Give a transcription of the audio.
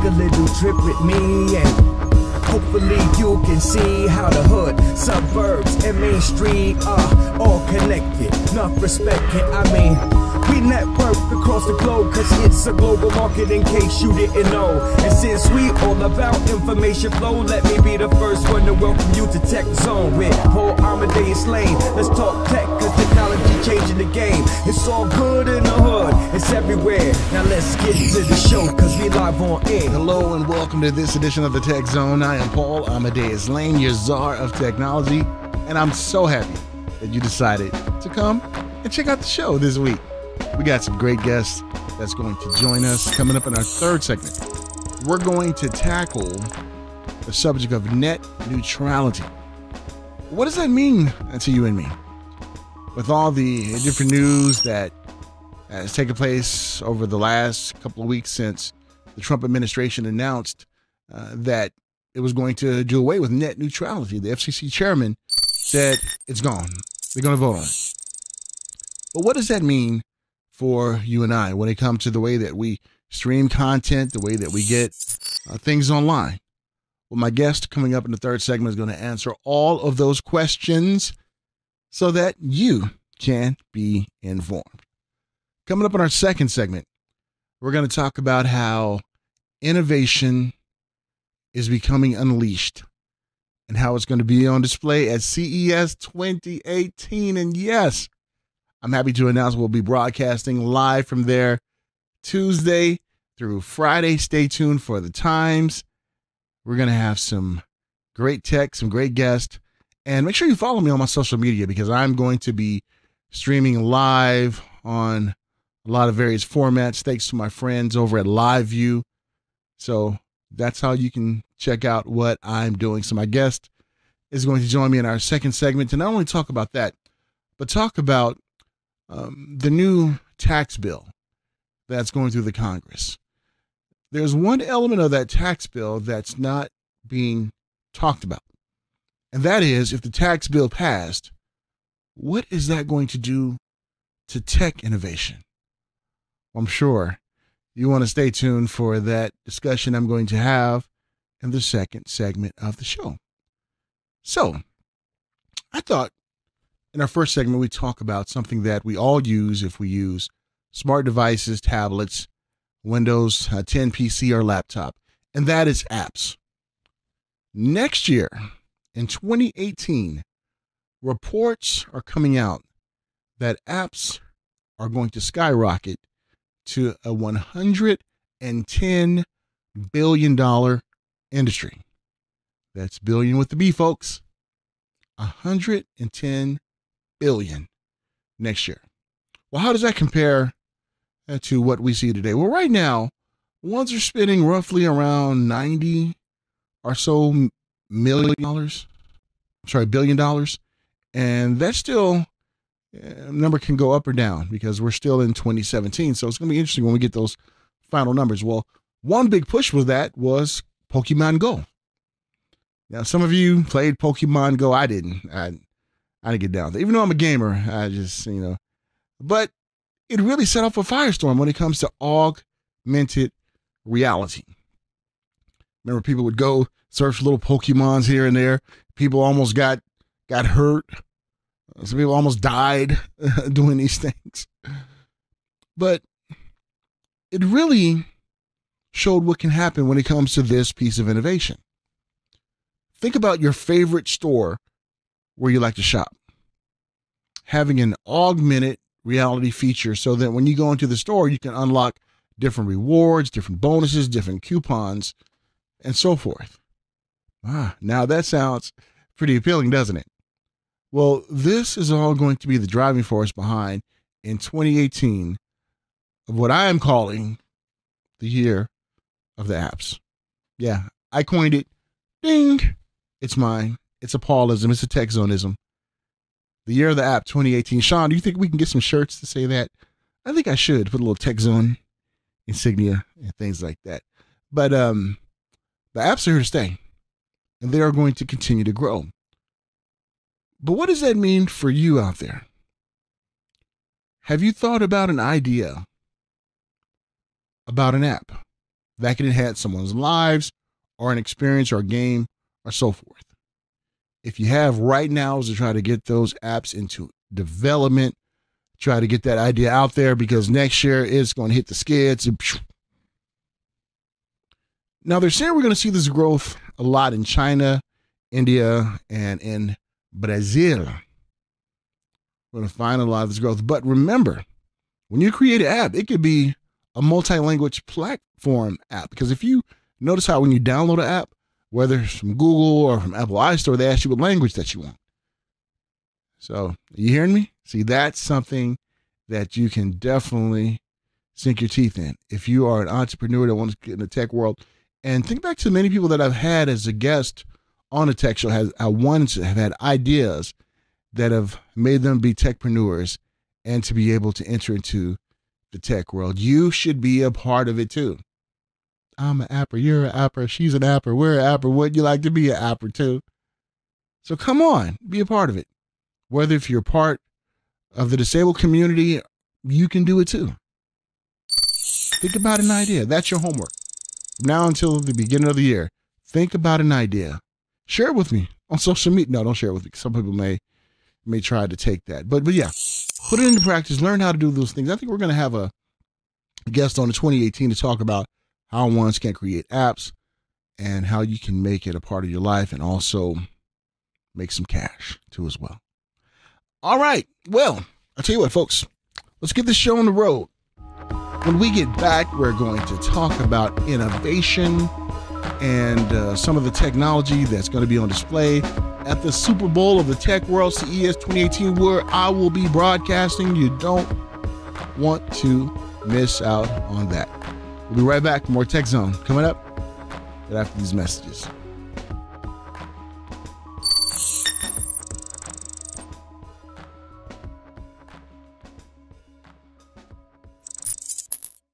a little trip with me, and hopefully you can see how the hood, suburbs, and Main Street are all connected. Enough respect, I mean, we network across the globe, cause it's a global market in case you didn't know. And since we all about information flow, let me be the first one to welcome you to Tech Zone with Paul Amadeus Lane. Let's talk tech, cause technology changing the game. It's all good in the hood, it's everywhere. Now let's get to the show, cause we live on air. Hello and welcome to this edition of the Tech Zone. I am Paul Amadeus Lane, your czar of technology, and I'm so happy that you decided to come and check out the show this week. We got some great guests that's going to join us. Coming up in our third segment, we're going to tackle the subject of net neutrality. What does that mean to you and me? With all the different news that has taken place over the last couple of weeks since the Trump administration announced that it was going to do away with net neutrality. The FCC chairman said it's gone. They're going to vote on it. But what does that mean for you and I when it comes to the way that we stream content, the way that we get things online? Well, my guest coming up in the third segment is going to answer all of those questions so that you can be informed. Coming up in our second segment, we're going to talk about how innovation is becoming unleashed and how it's going to be on display at CES 2018. And yes, I'm happy to announce we'll be broadcasting live from there Tuesday through Friday. Stay tuned for the times. We're going to have some great tech, some great guests. And make sure you follow me on my social media because I'm going to be streaming live on a lot of various formats thanks to my friends over at LiveView. So that's how you can check out what I'm doing. So my guest is going to join me in our second segment to not only talk about that, but talk about the new tax bill that's going through the Congress. There's one element of that tax bill that's not being talked about, and that is if the tax bill passed, what is that going to do to tech innovation? I'm sure you want to stay tuned for that discussion I'm going to have in the second segment of the show. So I thought in our first segment, we talk about something that we all use if we use smart devices, tablets, Windows 10 PC or laptop, and that is apps. Next year, in 2018, reports are coming out that apps are going to skyrocket to a $110 billion industry. That's billion with the B, folks. 110 billion next year. Well, how does that compare to what we see today? Well, right now, ones are spending roughly around 90 or so billion dollars. And that's still, number can go up or down because we're still in 2017. So it's going to be interesting when we get those final numbers. Well, one big push with that was Pokemon Go. Now, some of you played Pokemon Go. I didn't. I didn't get down there. Even though I'm a gamer, I just, but it really set off a firestorm when it comes to augmented reality. Remember, people would go search little Pokemons here and there. People almost got hurt. Some people almost died doing these things. But it really showed what can happen when it comes to this piece of innovation. Think about your favorite store where you like to shop, having an augmented reality feature so that when you go into the store, you can unlock different rewards, different bonuses, different coupons, and so forth. Now that sounds pretty appealing, doesn't it? Well, this is all going to be the driving force behind in 2018 of what I am calling the year of the apps. Yeah, I coined it. Ding. It's mine. It's a Paulism. It's a Tech Zoneism. The year of the app 2018. Sean, do you think we can get some shirts to say that? I think I should put a little Tech Zone insignia and things like that. But the apps are here to stay, and they are going to continue to grow. But what does that mean for you out there? Have you thought about an idea about an app that can enhance someone's lives or an experience or a game or so forth. If you have right now is to try to get those apps into development, try to get that idea out there because next year it's going to hit the skids. Now they're saying we're going to see this growth a lot in China, India, and in Brazil. We're going to find a lot of this growth. But remember, when you create an app, it could be a multi-language platform app. Because if you notice how when you download an app, whether it's from Google or from Apple iStore, they ask you what language that you want. So, are you hearing me? See, that's something that you can definitely sink your teeth in. If you are an entrepreneur that wants to get in the tech world, and think back to many people that I've had as a guest on a tech show, have had ideas that have made them be techpreneurs and to be able to enter into the tech world. You should be a part of it too. I'm an apper, you're an apper, she's an apper, we're an apper. Wouldn't you like to be an apper too? So come on, be a part of it. Whether if you're part of the disabled community, you can do it too. Think about an idea. That's your homework. From now until the beginning of the year, think about an idea. Share it with me on social media. No, don't share it with me. Some people may try to take that. But yeah, put it into practice. Learn how to do those things. I think we're going to have a guest on in 2018 to talk about how one can create apps and how you can make it a part of your life and also make some cash too as well. All right. Well, I'll tell you what, folks, let's get this show on the road. When we get back, we're going to talk about innovation and some of the technology that's going to be on display at the Super Bowl of the Tech World, CES 2018, where I will be broadcasting. You don't want to miss out on that. We'll be right back. More Tech Zone coming up right after these messages.